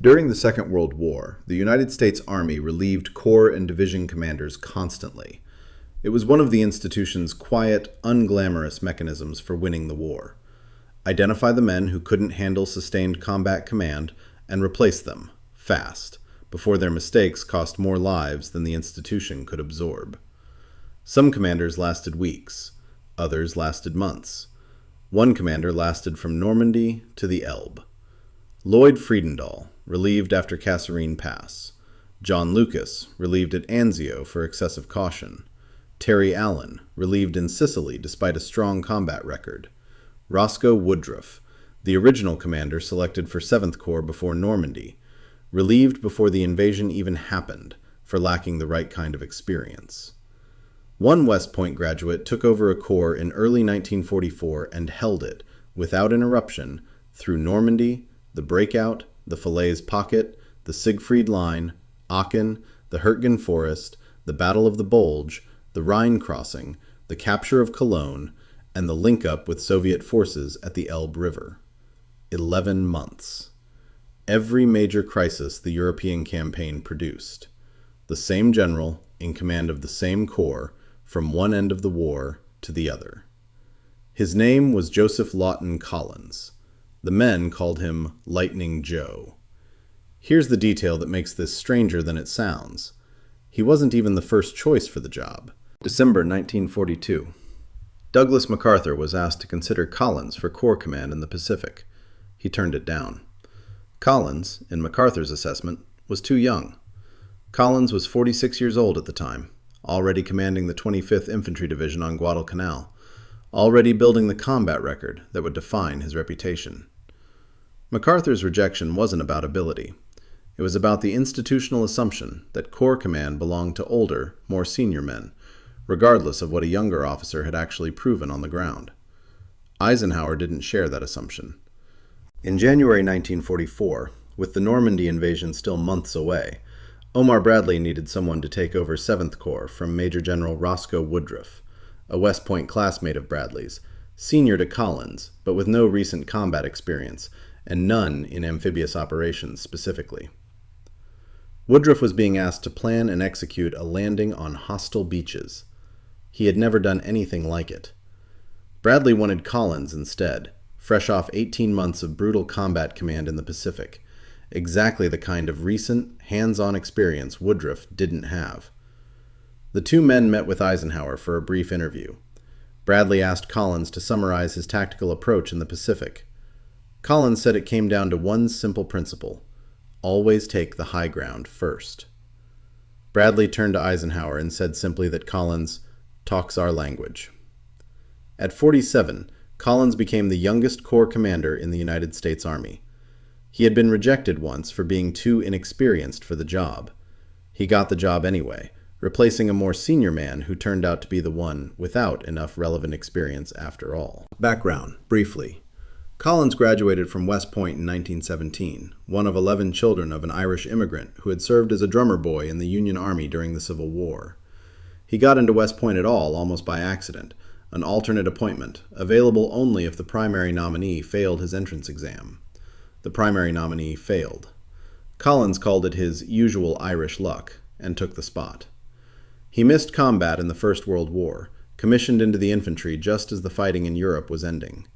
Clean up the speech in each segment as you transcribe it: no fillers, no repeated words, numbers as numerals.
During the Second World War, the United States Army relieved corps and division commanders constantly. It was one of the institution's quiet, unglamorous mechanisms for winning the war. Identify the men who couldn't handle sustained combat command and replace them, fast, before their mistakes cost more lives than the institution could absorb. Some commanders lasted weeks, others lasted months. One commander lasted from Normandy to the Elbe. Lloyd Fredendall, relieved after Kasserine Pass. John Lucas, relieved at Anzio for excessive caution. Terry Allen, relieved in Sicily despite a strong combat record. Roscoe Woodruff, the original commander selected for 7th Corps before Normandy, relieved before the invasion even happened for lacking the right kind of experience. One West Point graduate took over a corps in early 1944 and held it, without interruption, through Normandy, the Breakout, the Falaise Pocket, the Siegfried Line, Aachen, the Hurtgen Forest, the Battle of the Bulge, the Rhine crossing, the capture of Cologne, and the link-up with Soviet forces at the Elbe River. 11 months. Every major crisis the European campaign produced. The same general, in command of the same corps, from one end of the war to the other. His name was Joseph Lawton Collins. The men called him Lightning Joe. Here's the detail that makes this stranger than it sounds. He wasn't even the first choice for the job. December 1942. Douglas MacArthur was asked to consider Collins for Corps Command in the Pacific. He turned it down. Collins, in MacArthur's assessment, was too young. Collins was 46 years old at the time, already commanding the 25th Infantry Division on Guadalcanal, already building the combat record that would define his reputation. MacArthur's rejection wasn't about ability. It was about the institutional assumption that Corps Command belonged to older, more senior men, regardless of what a younger officer had actually proven on the ground. Eisenhower didn't share that assumption. In January 1944, with the Normandy invasion still months away, Omar Bradley needed someone to take over 7th Corps from Major General Roscoe Woodruff, a West Point classmate of Bradley's, senior to Collins, but with no recent combat experience, and none in amphibious operations specifically. Woodruff was being asked to plan and execute a landing on hostile beaches. He had never done anything like it. Bradley wanted Collins instead, fresh off 18 months of brutal combat command in the Pacific, exactly the kind of recent, hands-on experience Woodruff didn't have. The two men met with Eisenhower for a brief interview. Bradley asked Collins to summarize his tactical approach in the Pacific. Collins said it came down to one simple principle: always take the high ground first. Bradley turned to Eisenhower and said simply that Collins talks our language. At 47, Collins became the youngest Corps commander in the United States Army. He had been rejected once for being too inexperienced for the job. He got the job anyway, replacing a more senior man who turned out to be the one without enough relevant experience after all. Background, briefly. Collins graduated from West Point in 1917, one of 11 children of an Irish immigrant who had served as a drummer boy in the Union Army during the Civil War. He got into West Point at all almost by accident, an alternate appointment, available only if the primary nominee failed his entrance exam. The primary nominee failed. Collins called it his usual Irish luck, and took the spot. He missed combat in the First World War, commissioned into the infantry just as the fighting in Europe was ending.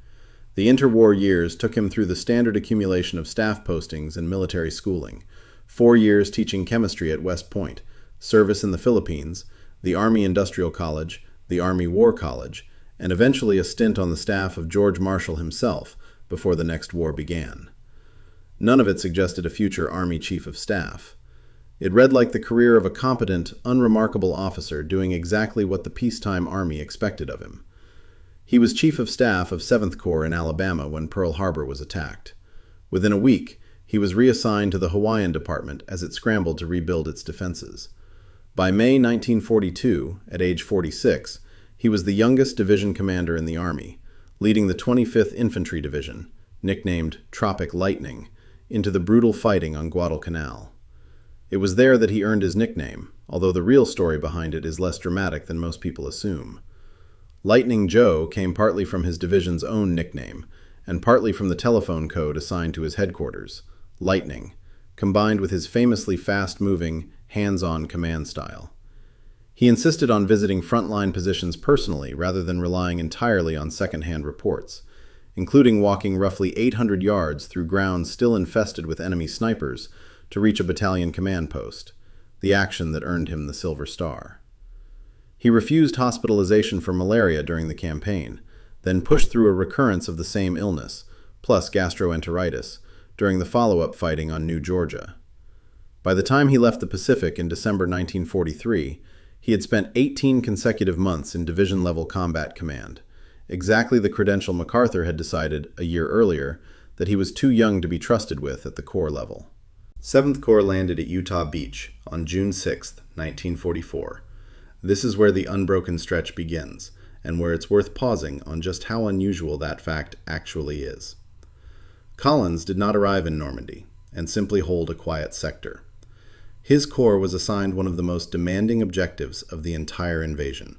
The interwar years took him through the standard accumulation of staff postings and military schooling, 4 years teaching chemistry at West Point, service in the Philippines, the Army Industrial College, the Army War College, and eventually a stint on the staff of George Marshall himself before the next war began. None of it suggested a future Army Chief of Staff. It read like the career of a competent, unremarkable officer doing exactly what the peacetime Army expected of him. He was Chief of Staff of 7th Corps in Alabama when Pearl Harbor was attacked. Within a week, he was reassigned to the Hawaiian Department as it scrambled to rebuild its defenses. By May 1942, at age 46, he was the youngest division commander in the Army, leading the 25th Infantry Division, nicknamed Tropic Lightning, into the brutal fighting on Guadalcanal. It was there that he earned his nickname, although the real story behind it is less dramatic than most people assume. Lightning Joe came partly from his division's own nickname, and partly from the telephone code assigned to his headquarters, Lightning, combined with his famously fast-moving, hands-on command style. He insisted on visiting frontline positions personally rather than relying entirely on second-hand reports, including walking roughly 800 yards through ground still infested with enemy snipers to reach a battalion command post, the action that earned him the Silver Star. He refused hospitalization for malaria during the campaign, then pushed through a recurrence of the same illness, plus gastroenteritis, during the follow-up fighting on New Georgia. By the time he left the Pacific in December 1943, he had spent 18 consecutive months in division-level combat command, exactly the credential MacArthur had decided a year earlier that he was too young to be trusted with at the Corps level. 7th Corps landed at Utah Beach on June 6, 1944. This is where the unbroken stretch begins, and where it's worth pausing on just how unusual that fact actually is. Collins did not arrive in Normandy and simply hold a quiet sector. His corps was assigned one of the most demanding objectives of the entire invasion: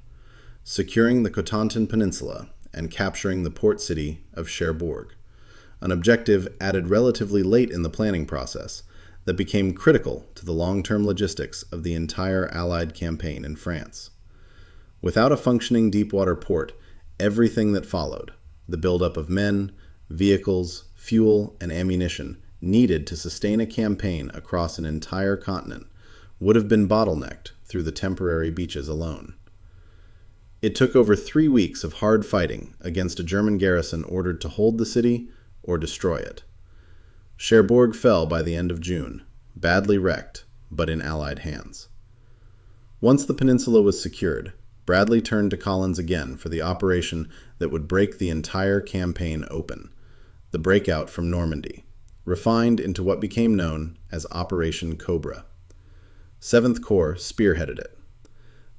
securing the Cotentin Peninsula and capturing the port city of Cherbourg, an objective added relatively late in the planning process that became critical to the long-term logistics of the entire Allied campaign in France. Without a functioning deep-water port, everything that followed, the buildup of men, vehicles, fuel, and ammunition needed to sustain a campaign across an entire continent, would have been bottlenecked through the temporary beaches alone. It took over 3 weeks of hard fighting against a German garrison ordered to hold the city or destroy it. Cherbourg fell by the end of June, badly wrecked, but in Allied hands. Once the peninsula was secured, Bradley turned to Collins again for the operation that would break the entire campaign open, the breakout from Normandy, refined into what became known as Operation Cobra. 7th Corps spearheaded it.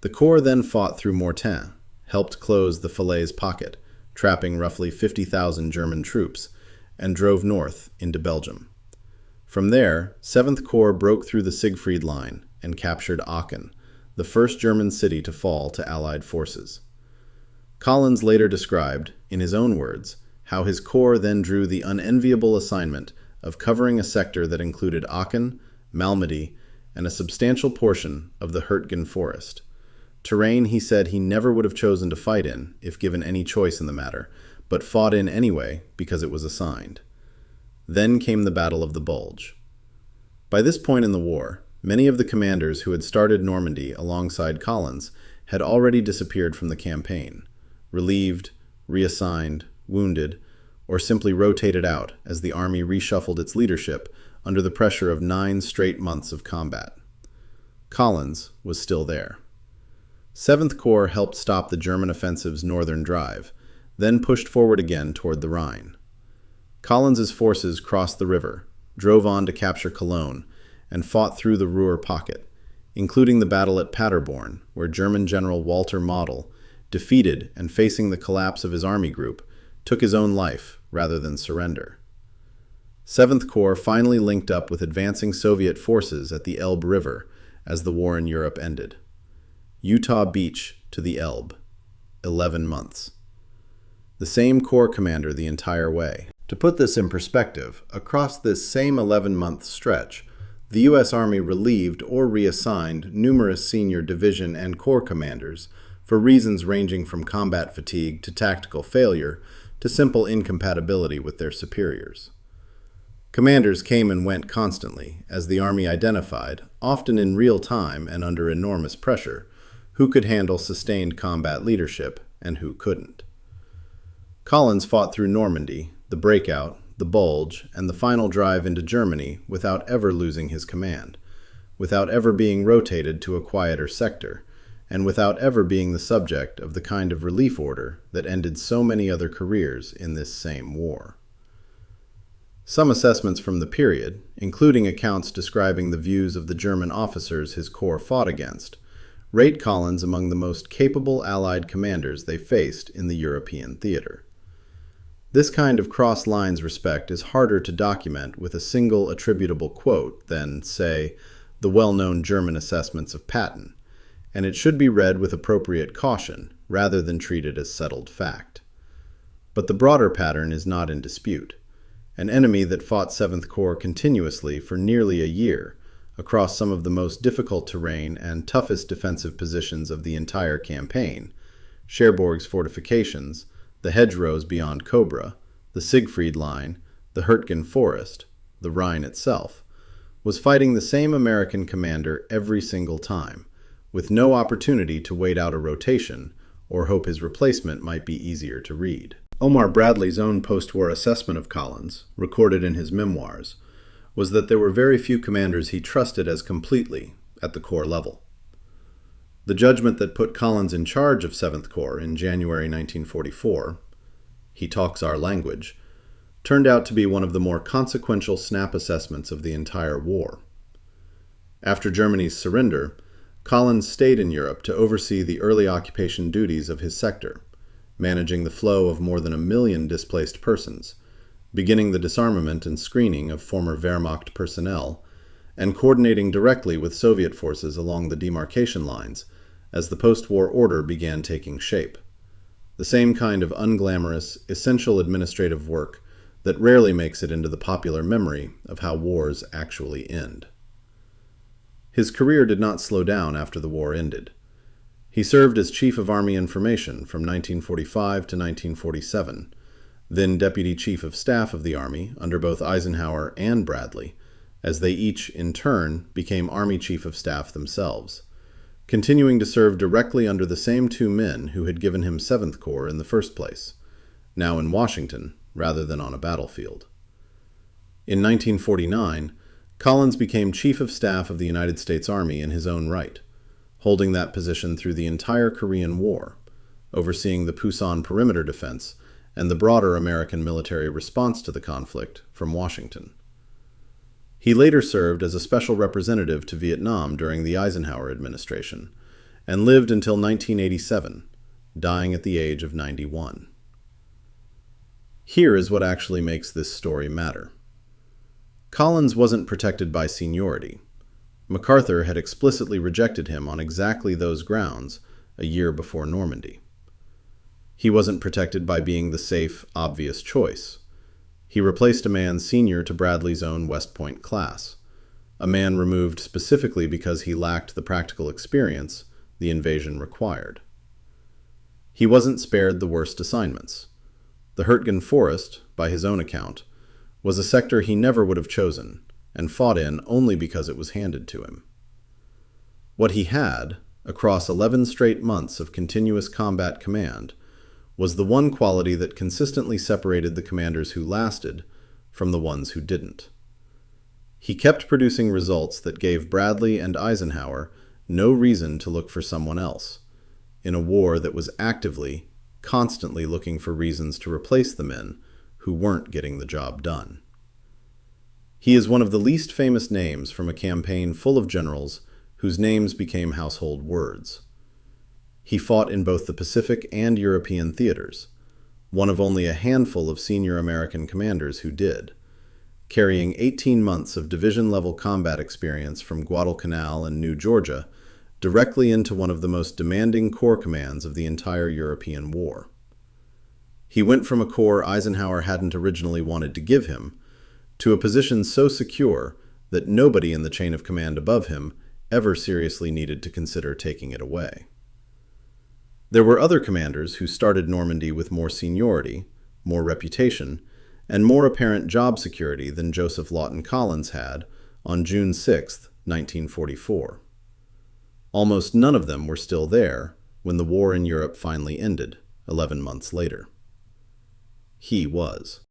The Corps then fought through Mortain, helped close the Falaise Pocket, trapping roughly 50,000 German troops, and drove north into Belgium. From there, 7th Corps broke through the Siegfried Line and captured Aachen, the first German city to fall to Allied forces. Collins later described, in his own words, how his corps then drew the unenviable assignment of covering a sector that included Aachen, Malmedy, and a substantial portion of the Hürtgen forest. Terrain he said he never would have chosen to fight in if given any choice in the matter, but fought in anyway because it was assigned. Then came the Battle of the Bulge. By this point in the war, many of the commanders who had started Normandy alongside Collins had already disappeared from the campaign, relieved, reassigned, wounded, or simply rotated out as the army reshuffled its leadership under the pressure of 9 straight months of combat. Collins was still there. 7th Corps helped stop the German offensive's northern drive, then pushed forward again toward the Rhine. Collins's forces crossed the river, drove on to capture Cologne, and fought through the Ruhr Pocket, including the battle at Paderborn, where German General Walter Model, defeated and facing the collapse of his army group, took his own life rather than surrender. 7th Corps finally linked up with advancing Soviet forces at the Elbe River as the war in Europe ended. Utah Beach to the Elbe, 11 months. The same Corps commander the entire way. To put this in perspective, across this same 11-month stretch, the U.S. Army relieved or reassigned numerous senior division and corps commanders for reasons ranging from combat fatigue to tactical failure to simple incompatibility with their superiors. Commanders came and went constantly as the Army identified, often in real time and under enormous pressure, who could handle sustained combat leadership and who couldn't. Collins fought through Normandy, the breakout, the bulge, and the final drive into Germany without ever losing his command, without ever being rotated to a quieter sector, and without ever being the subject of the kind of relief order that ended so many other careers in this same war. Some assessments from the period, including accounts describing the views of the German officers his corps fought against, rate Collins among the most capable Allied commanders they faced in the European theater. This kind of cross-lines respect is harder to document with a single attributable quote than, say, the well-known German assessments of Patton, and it should be read with appropriate caution rather than treated as settled fact. But the broader pattern is not in dispute, an enemy that fought 7th Corps continuously for nearly a year, across some of the most difficult terrain and toughest defensive positions of the entire campaign: Cherbourg's fortifications, the hedgerows beyond Cobra, the Siegfried Line, the Hürtgen Forest, the Rhine itself, was fighting the same American commander every single time, with no opportunity to wait out a rotation or hope his replacement might be easier to read. Omar Bradley's own post-war assessment of Collins, recorded in his memoirs, was that there were very few commanders he trusted as completely at the Corps level. The judgment that put Collins in charge of 7th Corps in January 1944, "He talks our language," turned out to be one of the more consequential snap assessments of the entire war. After Germany's surrender, Collins stayed in Europe to oversee the early occupation duties of his sector, managing the flow of more than 1 million displaced persons, beginning the disarmament and screening of former Wehrmacht personnel, and coordinating directly with Soviet forces along the demarcation lines as the post-war order began taking shape. The same kind of unglamorous, essential administrative work that rarely makes it into the popular memory of how wars actually end. His career did not slow down after the war ended. He served as Chief of Army Information from 1945 to 1947, then Deputy Chief of Staff of the Army under both Eisenhower and Bradley, as they each, in turn, became Army Chief of Staff themselves, continuing to serve directly under the same two men who had given him 7th Corps in the first place, now in Washington rather than on a battlefield. In 1949, Collins became Chief of Staff of the United States Army in his own right, holding that position through the entire Korean War, overseeing the Pusan perimeter defense and the broader American military response to the conflict from Washington. He later served as a special representative to Vietnam during the Eisenhower administration, and lived until 1987, dying at the age of 91. Here is what actually makes this story matter. Collins wasn't protected by seniority. MacArthur had explicitly rejected him on exactly those grounds a year before Normandy. He wasn't protected by being the safe, obvious choice. He replaced a man senior to Bradley's own West Point class, a man removed specifically because he lacked the practical experience the invasion required. He wasn't spared the worst assignments. The Hürtgen Forest, by his own account, was a sector he never would have chosen, and fought in only because it was handed to him. What he had, across 11 straight months of continuous combat command, was the one quality that consistently separated the commanders who lasted from the ones who didn't. He kept producing results that gave Bradley and Eisenhower no reason to look for someone else, in a war that was actively, constantly looking for reasons to replace the men who weren't getting the job done. He is one of the least famous names from a campaign full of generals whose names became household words. He fought in both the Pacific and European theaters, one of only a handful of senior American commanders who did, carrying 18 months of division-level combat experience from Guadalcanal and New Georgia directly into one of the most demanding corps commands of the entire European war. He went from a corps Eisenhower hadn't originally wanted to give him to a position so secure that nobody in the chain of command above him ever seriously needed to consider taking it away. There were other commanders who started Normandy with more seniority, more reputation, and more apparent job security than Joseph Lawton Collins had on June 6, 1944. Almost none of them were still there when the war in Europe finally ended, 11 months later. He was.